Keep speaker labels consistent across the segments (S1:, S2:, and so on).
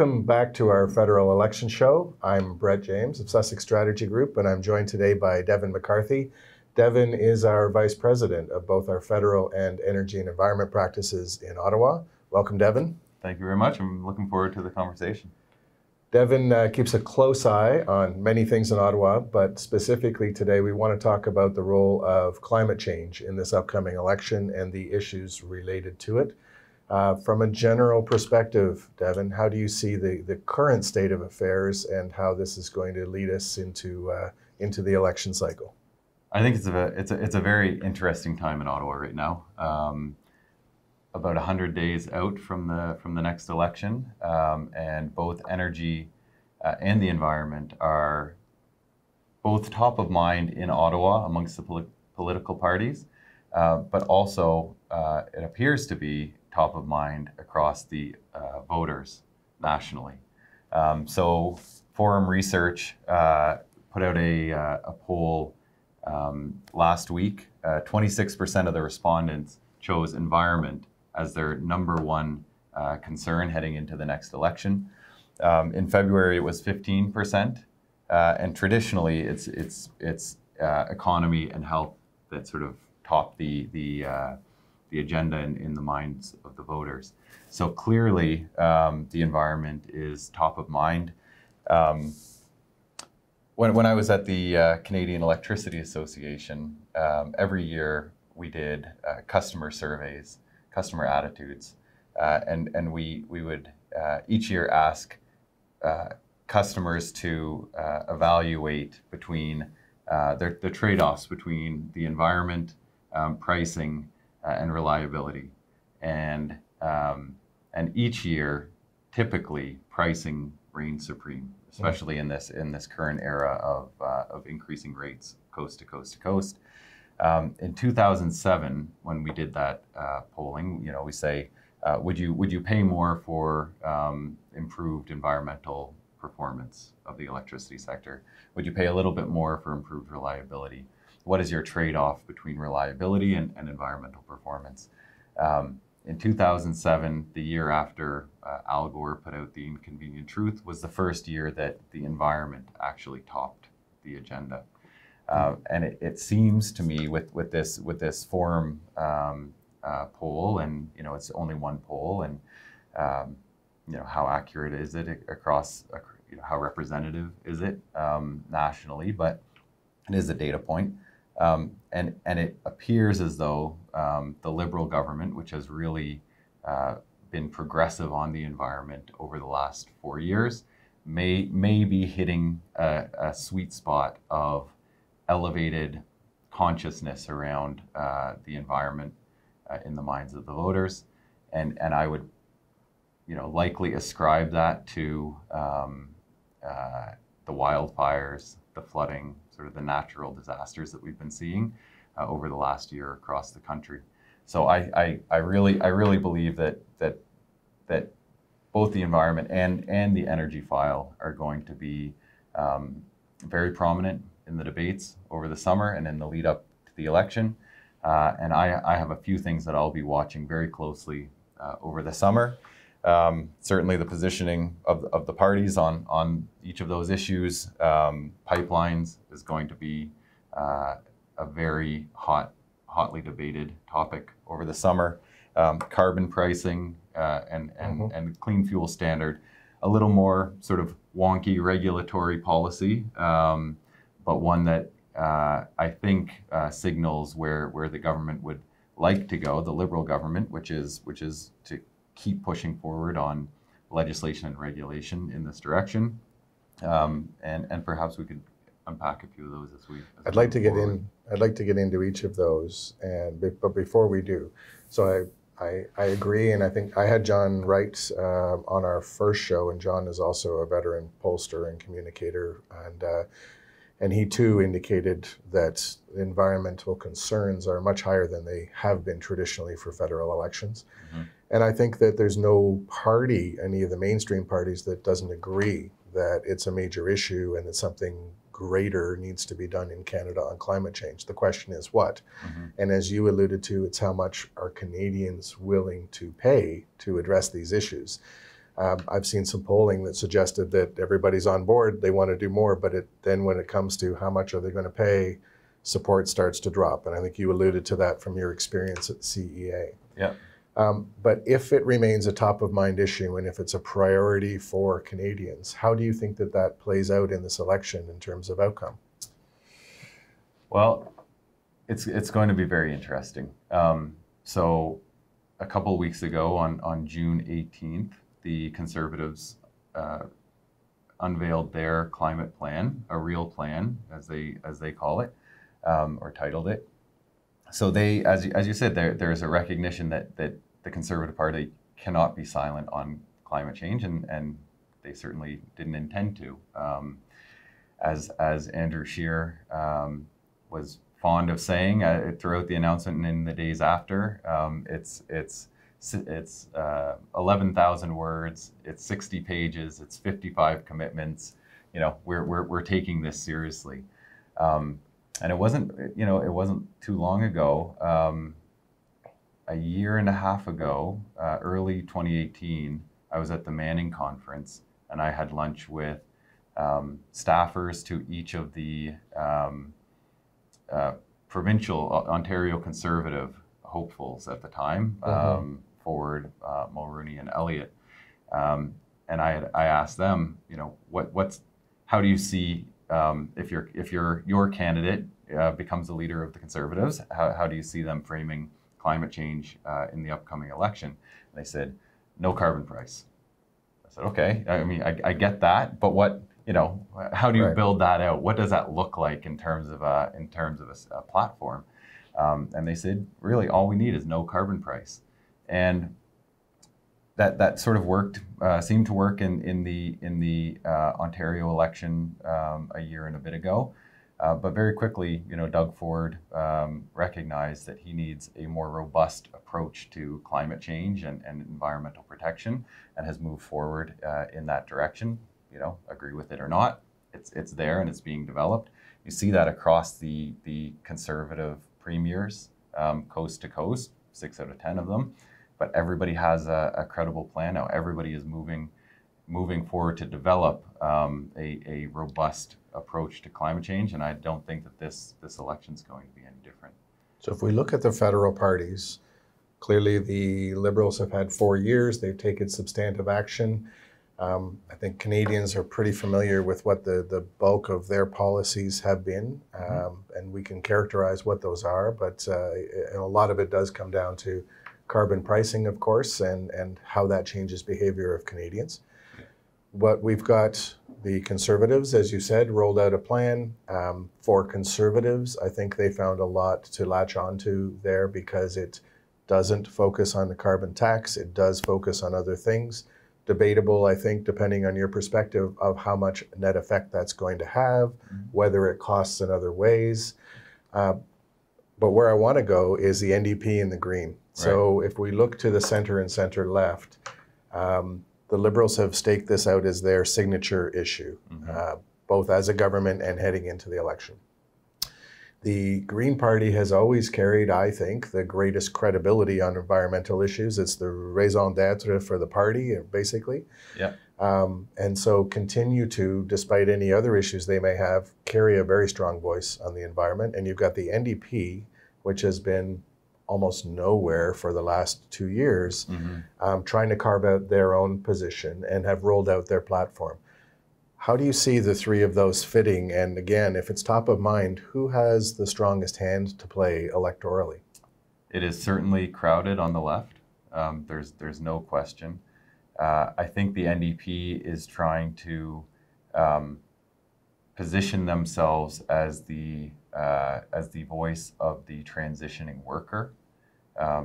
S1: Welcome back to our federal election show. I'm Brett James of Sussex Strategy Group, and I'm joined today by Devin McCarthy. Devin is our Vice President of both our federal and energy and environment practices in Ottawa. Welcome, Devin.
S2: Thank you very much. I'm looking forward to the conversation.
S1: Devin keeps a close eye on many things in Ottawa, but specifically today we want to talk about the role of climate change in this upcoming election and the issues related to it. From a general perspective, Devin, how do you see the current state of affairs and how this is going to lead us into the election cycle?
S2: I think it's a very interesting time in Ottawa right now. About 100 days out from the next election, and both energy and the environment are both top of mind in Ottawa amongst the political parties, but also it appears to be top of mind across the voters nationally. So Forum Research put out a poll last week. 26% of the respondents chose environment as their number one concern heading into the next election. In February, it was 15%, and traditionally, it's economy and health that sort of top the agenda in the minds of the voters. So clearly, the environment is top of mind. When I was at the Canadian Electricity Association, every year we did customer surveys, customer attitudes, and we would each year ask customers to evaluate between the trade-offs between the environment, pricing, and reliability, and each year, typically pricing reigns supreme, especially in this current era of increasing rates coast to coast to coast. In 2007, when we did that polling, we say, would you pay more for improved environmental performance of the electricity sector? Would you pay a little bit more for improved reliability? What is your trade-off between reliability and environmental performance? In 2007, the year after Al Gore put out The Inconvenient Truth, was the first year that the environment actually topped the agenda. And it seems to me with this forum poll, and it's only one poll, and how accurate is it across, how representative is it nationally? But it is a data point. And it appears as though the Liberal government, which has really been progressive on the environment over the last 4 years, may be hitting a sweet spot of elevated consciousness around the environment in the minds of the voters, and I would likely ascribe that to the wildfires, the flooding, sort of the natural disasters that we've been seeing over the last year across the country. So I really believe that both the environment and the energy file are going to be very prominent in the debates over the summer and in the lead up to the election. And I have a few things that I'll be watching very closely over the summer. Certainly the positioning of the parties on each of those issues. Pipelines is going to be a very hotly debated topic over the summer. Carbon pricing and clean fuel standard, a little more sort of wonky regulatory policy, but one that I think signals where the government would like to go, the Liberal government, which is to keep pushing forward on legislation and regulation in this direction, and perhaps we could unpack a few of those as we.
S1: I'd like to get into each of those, but before we do, so I agree, and I think I had John Wright on our first show, and John is also a veteran pollster and communicator, and he too indicated that environmental concerns are much higher than they have been traditionally for federal elections. Mm-hmm. And I think that there's no party, any of the mainstream parties, that doesn't agree that it's a major issue and that something greater needs to be done in Canada on climate change. The question is what? Mm-hmm. And as you alluded to, it's how much are Canadians willing to pay to address these issues. I've seen some polling that suggested that everybody's on board, they want to do more, but then when it comes to how much are they going to pay, support starts to drop. And I think you alluded to that from your experience at CEA.
S2: Yeah.
S1: But if it remains a top of mind issue and if it's a priority for Canadians, how do you think that that plays out in this election in terms of outcome?
S2: Well, it's going to be very interesting. So a couple of weeks ago on June 18th, the Conservatives unveiled their climate plan, a real plan, as they call it, or titled it. So they, as you said, there's a recognition that the Conservative Party cannot be silent on climate change, and they certainly didn't intend to. As Andrew Scheer was fond of saying throughout the announcement and in the days after, it's 11,000 words, it's 60 pages, it's 55 commitments. You know, we're taking this seriously. And it wasn't too long ago, a year and a half ago, early 2018, I was at the Manning Conference, and I had lunch with staffers to each of the provincial Ontario Conservative hopefuls at the time, Ford, Mulroney, and Elliott. And I asked them, you know, how do you see if your candidate becomes the leader of the Conservatives, how do you see them framing climate change in the upcoming election? And they said, no carbon price. I said, okay. I mean, I get that, but how do you build that out? What does that look like in terms of a platform? And they said, really, all we need is no carbon price. And that sort of worked, seemed to work in the Ontario election a year and a bit ago. But very quickly, Doug Ford recognized that he needs a more robust approach to climate change and environmental protection, and has moved forward in that direction. Agree with it or not, it's there and it's being developed. You see that across the Conservative premiers, coast to coast, 6 out of 10 of them. But everybody has a credible plan now. Everybody is moving forward to develop a robust approach to climate change, and I don't think that this election is going to be any different.
S1: So if we look at the federal parties, clearly the Liberals have had 4 years. They've taken substantive action. I think Canadians are pretty familiar with what the bulk of their policies have been, and we can characterize what those are, but a lot of it does come down to carbon pricing, of course, and how that changes behavior of Canadians. But we've got the Conservatives, as you said, rolled out a plan. For Conservatives, I think they found a lot to latch onto there because it doesn't focus on the carbon tax. It does focus on other things. Debatable, I think, depending on your perspective of how much net effect that's going to have, whether it costs in other ways. But where I want to go is the NDP and the Green. So if we look to the center and center left, the Liberals have staked this out as their signature issue, both as a government and heading into the election. The Green Party has always carried, I think, the greatest credibility on environmental issues. It's the raison d'etre for the party, basically.
S2: Yeah.
S1: And so continue to, despite any other issues they may have, carry a very strong voice on the environment. And you've got the NDP, which has been almost nowhere for the last 2 years, trying to carve out their own position and have rolled out their platform. How do you see the three of those fitting? And again, if it's top of mind, who has the strongest hand to play electorally?
S2: It is certainly crowded on the left. There's no question. I think the NDP is trying to position themselves as the voice of the transitioning worker,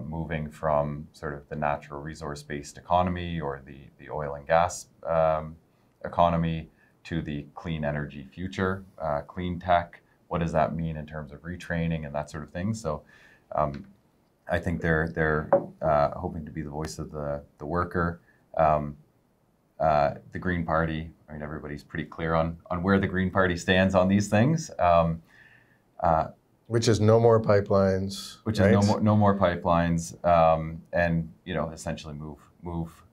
S2: moving from sort of the natural resource-based economy or the oil and gas economy to the clean energy future, clean tech. What does that mean in terms of retraining and that sort of thing? So I think they're hoping to be the voice of the worker. The Green Party, I mean, everybody's pretty clear on where the Green Party stands on these things.
S1: Which is no more pipelines.
S2: Which is no more pipelines, and essentially move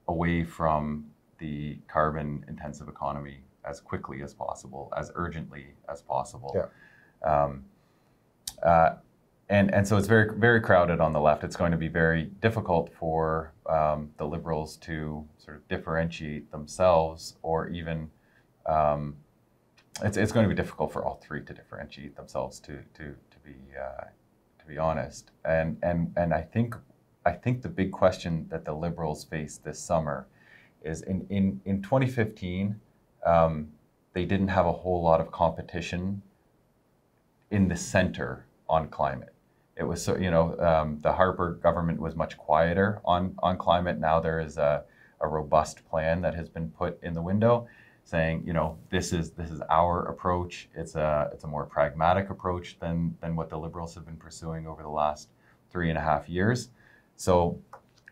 S2: away from the carbon-intensive economy as quickly as possible, as urgently as possible.
S1: Yeah.
S2: And so it's very, very crowded on the left. It's going to be very difficult for the Liberals to sort of differentiate themselves, or even it's going to be difficult for all three to differentiate themselves. To be honest, and I think the big question that the Liberals face this summer is in 2015, they didn't have a whole lot of competition in the center on climate. It was so, the Harper government was much quieter on climate. Now there is a robust plan that has been put in the window, saying, this is our approach. It's a more pragmatic approach than what the Liberals have been pursuing over the last 3.5 years. So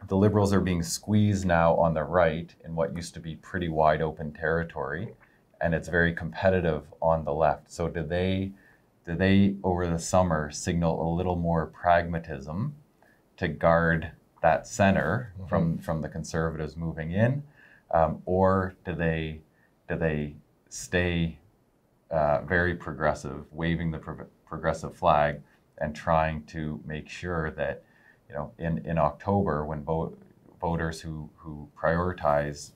S2: the Liberals are being squeezed now on the right in what used to be pretty wide open territory, and it's very competitive on the left. So do they over the summer signal a little more pragmatism to guard that center from the Conservatives moving in, or do they stay very progressive, waving the progressive flag and trying to make sure that in October, when voters who prioritize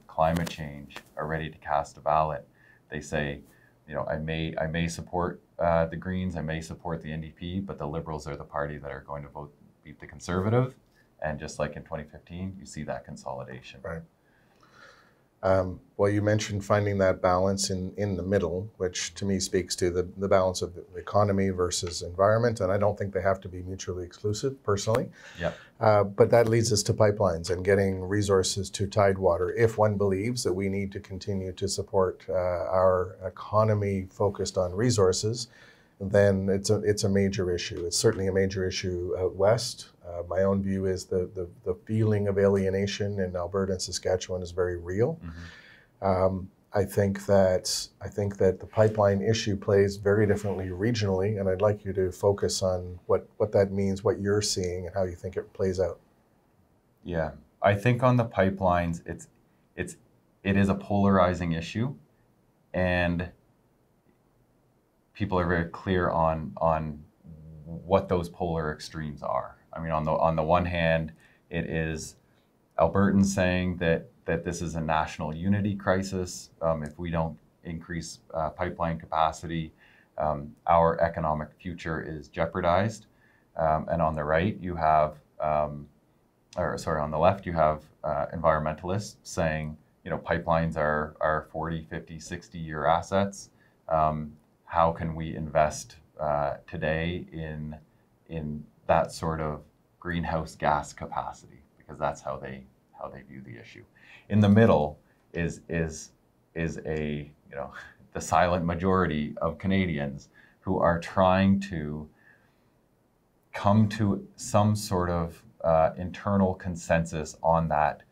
S2: climate change are ready to cast a ballot, they say, I may support the Greens, I may support the NDP, but the Liberals are the party that are going to beat the Conservative. And just like in 2015, you see that consolidation.
S1: Right. Well, you mentioned finding that balance in the middle, which to me speaks to the balance of the economy versus environment. And I don't think they have to be mutually exclusive, personally.
S2: Yep.
S1: But that leads us to pipelines and getting resources to Tidewater. If one believes that we need to continue to support our economy focused on resources, then it's a major issue. It's certainly a major issue out west. My own view is the feeling of alienation in Alberta and Saskatchewan is very real. Mm-hmm. I think that the pipeline issue plays very differently regionally, and I'd like you to focus on what that means, what you're seeing, and how you think it plays out.
S2: Yeah, I think on the pipelines, it is a polarizing issue, and people are very clear on what those polar extremes are. I mean, on the one hand, it is Albertans saying that this is a national unity crisis. If we don't increase pipeline capacity, our economic future is jeopardized. And on the right, you have, on the left, you have environmentalists saying, pipelines are 40, 50, 60-year assets. How can we invest today in that sort of greenhouse gas capacity? Because that's how they view the issue. In the middle is a the silent majority of Canadians who are trying to come to some sort of internal consensus on that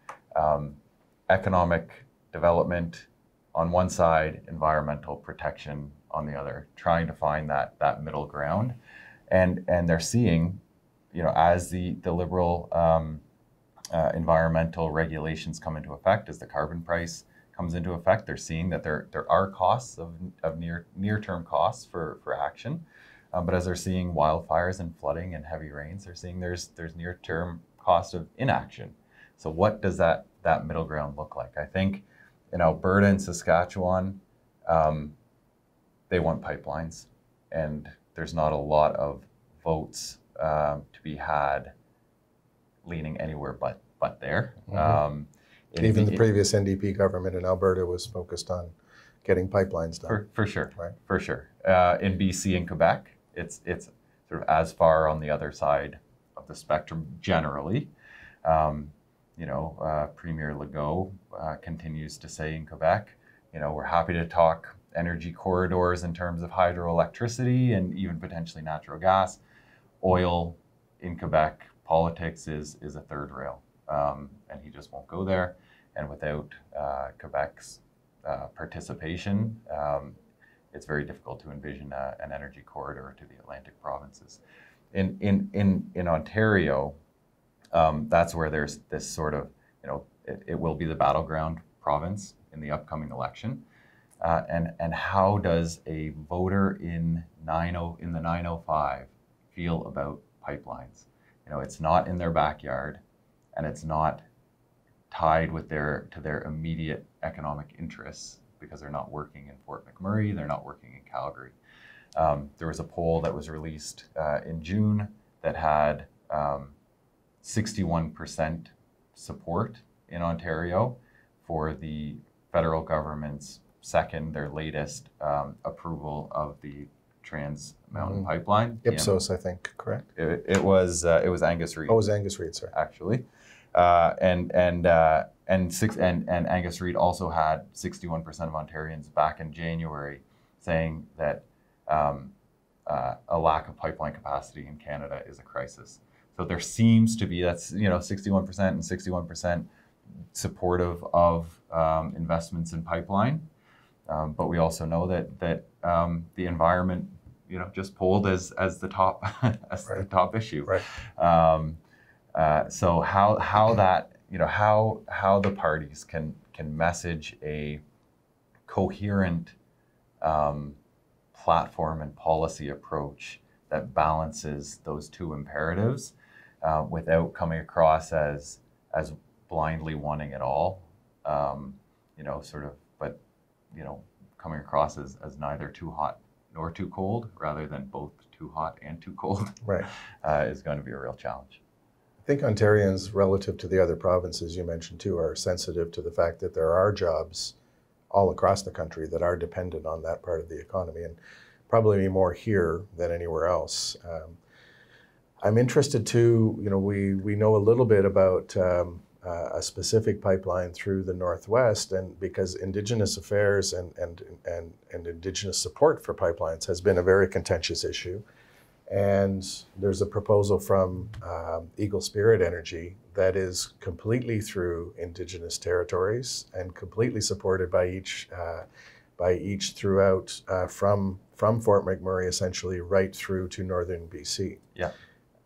S2: economic development on one side, environmental protection on the other, trying to find that middle ground, and they're seeing, as the Liberal environmental regulations come into effect, as the carbon price comes into effect, they're seeing that there are costs of near-term costs for action, but as they're seeing wildfires and flooding and heavy rains, they're seeing there's near-term cost of inaction. So what does that middle ground look like? I think in Alberta and Saskatchewan, they want pipelines, and there's not a lot of votes to be had leaning anywhere but there.
S1: Mm-hmm. Even the previous NDP government in Alberta was focused on getting pipelines done.
S2: For sure,
S1: right?
S2: For sure. In BC and Quebec, it's sort of as far on the other side of the spectrum generally. Premier Legault continues to say in Quebec, we're happy to talk energy corridors in terms of hydroelectricity and even potentially natural gas. Oil in Quebec politics is a third rail, and he just won't go there. And without Quebec's participation, it's very difficult to envision an energy corridor to the Atlantic provinces. In Ontario, that's where there's this sort of, it will be the battleground province in the upcoming election. And how does a voter in the 905 feel about pipelines? You know, it's not in their backyard, and it's not tied with to their immediate economic interests because they're not working in Fort McMurray, they're not working in Calgary. There was a poll that was released in June that had 61% support in Ontario for the federal government's their latest approval of the Trans Mountain Pipeline.
S1: Ipsos, I think, correct?
S2: It was Angus Reid.
S1: Oh, it was Angus Reid, sorry.
S2: Actually, and Angus Reid also had 61% of Ontarians back in January saying that a lack of pipeline capacity in Canada is a crisis. So there seems to be 61% and 61% supportive of investments in pipeline. But we also know that the environment, just polled as the top the top issue.
S1: Right.
S2: So how that how the parties can message a coherent platform and policy approach that balances those two imperatives without coming across as blindly wanting it all. Coming across as neither too hot nor too cold, rather than both too hot and too cold,
S1: right,
S2: is going to be a real challenge.
S1: I think Ontarians, relative to the other provinces you mentioned too, are sensitive to the fact that there are jobs all across the country that are dependent on that part of the economy, and probably more here than anywhere else. I'm interested too, we know a little bit about a specific pipeline through the Northwest, and because Indigenous Affairs and Indigenous support for pipelines has been a very contentious issue. And there's a proposal from Eagle Spirit Energy that is completely through Indigenous territories and completely supported by each throughout from Fort McMurray essentially right through to northern BC.
S2: Yeah.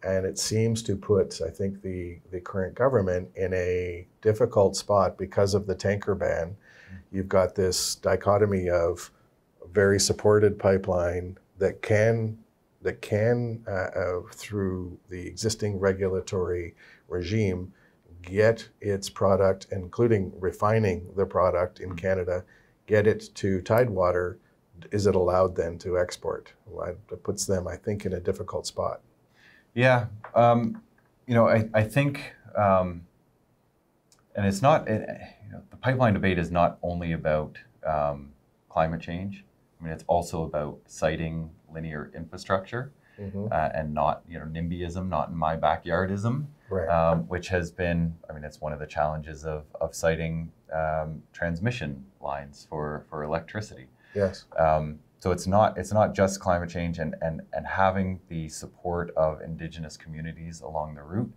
S1: And it seems to put, I think, the current government in a difficult spot because of the tanker ban. You've got this dichotomy of a very supported pipeline that can through the existing regulatory regime, get its product, including refining the product in Canada, get it to Tidewater. Is it allowed then to export? Well, it puts them, I think, in a difficult spot.
S2: Yeah, I think, and it's not, the pipeline debate is not only about climate change. I mean, it's also about citing linear infrastructure and not, NIMBYism, not in my backyardism,
S1: right.
S2: Which has been, it's one of the challenges of citing transmission lines for electricity.
S1: Yes.
S2: So it's not just climate change, and having the support of Indigenous communities along the route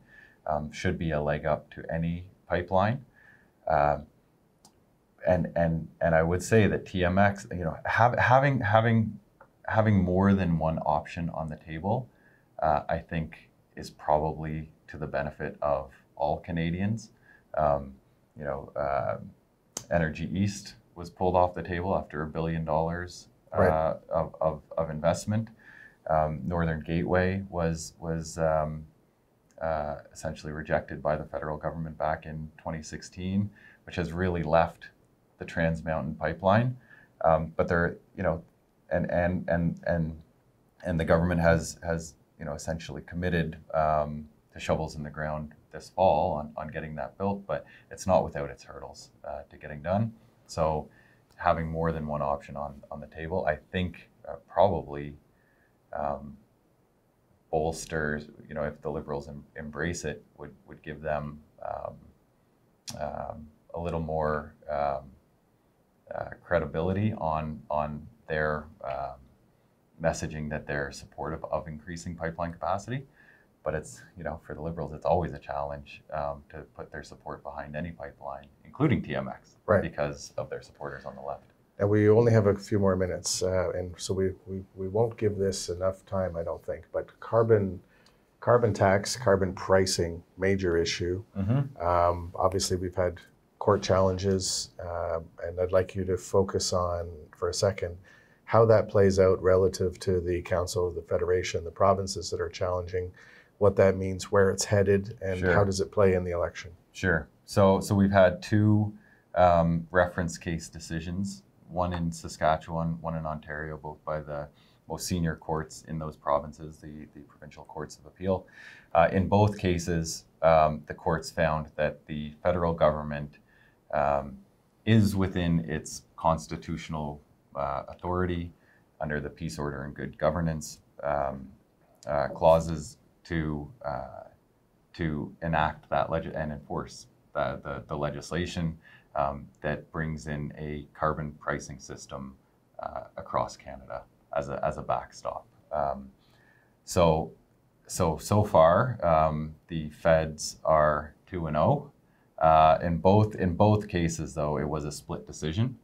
S2: should be a leg up to any pipeline. And I would say that TMX, having more than one option on the table, I think is probably to the benefit of all Canadians. Energy East was pulled off the table after $1 billion. Right. Of investment. Northern Gateway was essentially rejected by the federal government back in 2016, which has really left the Trans Mountain Pipeline. But there, and the government has essentially committed to shovels in the ground this fall on getting that built, but it's not without its hurdles to getting done. So having more than one option on the table, I think probably bolsters, if the Liberals embrace it, would give them a little more credibility on their messaging that they're supportive of increasing pipeline capacity. But it's, for the Liberals, it's always a challenge to put their support behind any pipeline, including TMX,
S1: right, because
S2: of their supporters on the left.
S1: And we only have a few more minutes, and so we won't give this enough time, I don't think. But carbon tax, carbon pricing, major issue. Obviously, we've had court challenges, and I'd like you to focus on, for a second, how that plays out relative to the Council of the Federation, the provinces that are challenging, what that means, where it's headed, and
S2: Sure.
S1: how does it play in the election?
S2: Sure. So we've had two reference case decisions, one in Saskatchewan, one in Ontario, both by the most senior courts in those provinces, the provincial courts of appeal. In both cases, the courts found that the federal government is within its constitutional authority under the peace, order, and good governance clauses to enact that and enforce the legislation that brings in a carbon pricing system across Canada as a backstop. So far, the feds are 2-0. In both cases, though, it was a split decision.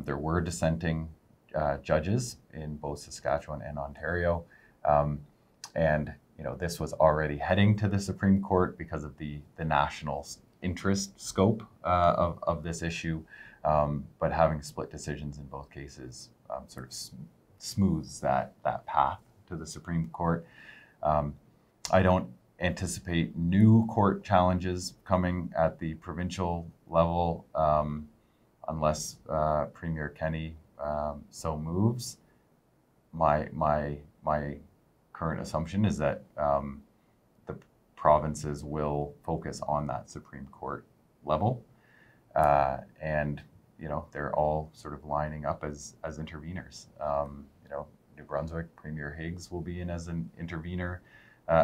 S2: There were dissenting judges in both Saskatchewan and Ontario, and this was already heading to the Supreme Court because of the national interest scope of this issue. But having split decisions in both cases sort of smooths that path to the Supreme Court. I don't anticipate new court challenges coming at the provincial level unless Premier Kenney so moves. My current assumption is that the provinces will focus on that Supreme Court level, and they're all sort of lining up as interveners. New Brunswick Premier Higgs will be in as an intervener.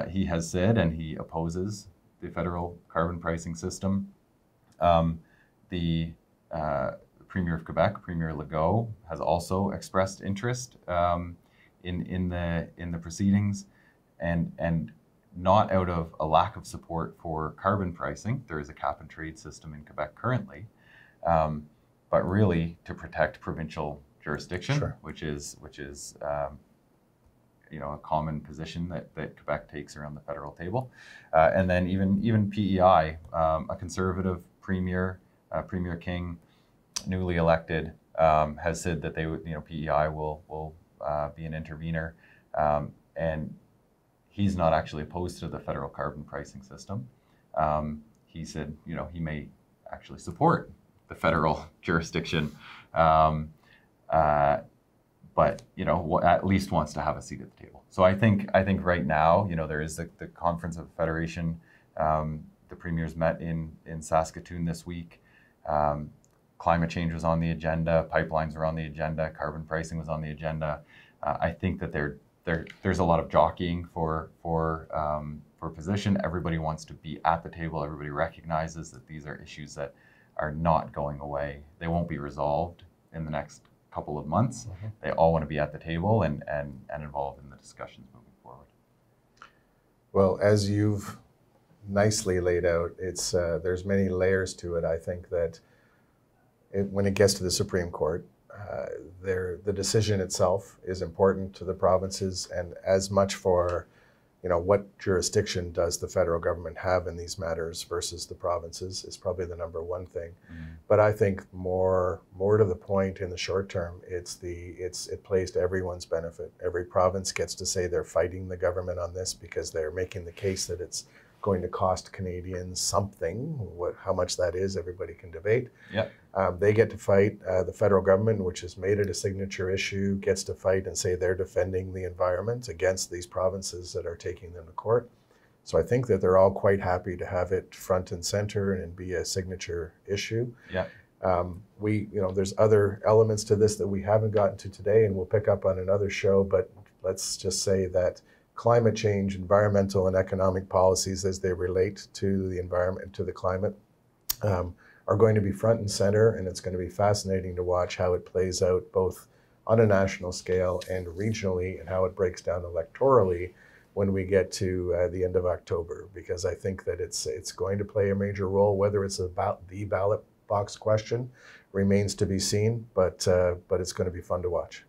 S2: He has said, and he opposes the federal carbon pricing system. The Premier of Quebec, Premier Legault, has also expressed interest in the proceedings, and not out of a lack of support for carbon pricing. There is a cap and trade system in Quebec currently, but really to protect provincial jurisdiction,
S1: Sure.
S2: which is a common position that Quebec takes around the federal table. And then even PEI, a conservative premier, Premier King, newly elected, has said that they would, PEI will be an intervener, and he's not actually opposed to the federal carbon pricing system. He said, he may actually support the federal jurisdiction, but at least wants to have a seat at the table. So I think right now, there is the Conference of Federation. The premiers met in Saskatoon this week. Climate change was on the agenda, pipelines were on the agenda, carbon pricing was on the agenda. I think that there's a lot of jockeying for position. Everybody wants to be at the table. Everybody recognizes that these are issues that are not going away. They won't be resolved in the next couple of months. Mm-hmm. They all want to be at the table and involved in the discussions moving forward.
S1: Well, as you've nicely laid out, it's there's many layers to it. I think that when it gets to the Supreme Court, the decision itself is important to the provinces, and as much for what jurisdiction does the federal government have in these matters versus the provinces is probably the number one thing. Mm-hmm. But I think more to the point in the short term, it plays to everyone's benefit. Every province gets to say they're fighting the government on this because they're making the case that it's going to cost Canadians something. How much that is, everybody can debate.
S2: Yep.
S1: They get to fight. The federal government, which has made it a signature issue, gets to fight and say they're defending the environment against these provinces that are taking them to court. So I think that they're all quite happy to have it front and center and be a signature issue.
S2: Yeah.
S1: There's other elements to this that we haven't gotten to today, and we'll pick up on another show, but let's just say that climate change, environmental and economic policies as they relate to the environment, to the climate, are going to be front and center, and it's going to be fascinating to watch how it plays out both on a national scale and regionally, and how it breaks down electorally when we get to the end of October, because I think that it's going to play a major role. Whether it's about the ballot box question remains to be seen, but it's going to be fun to watch.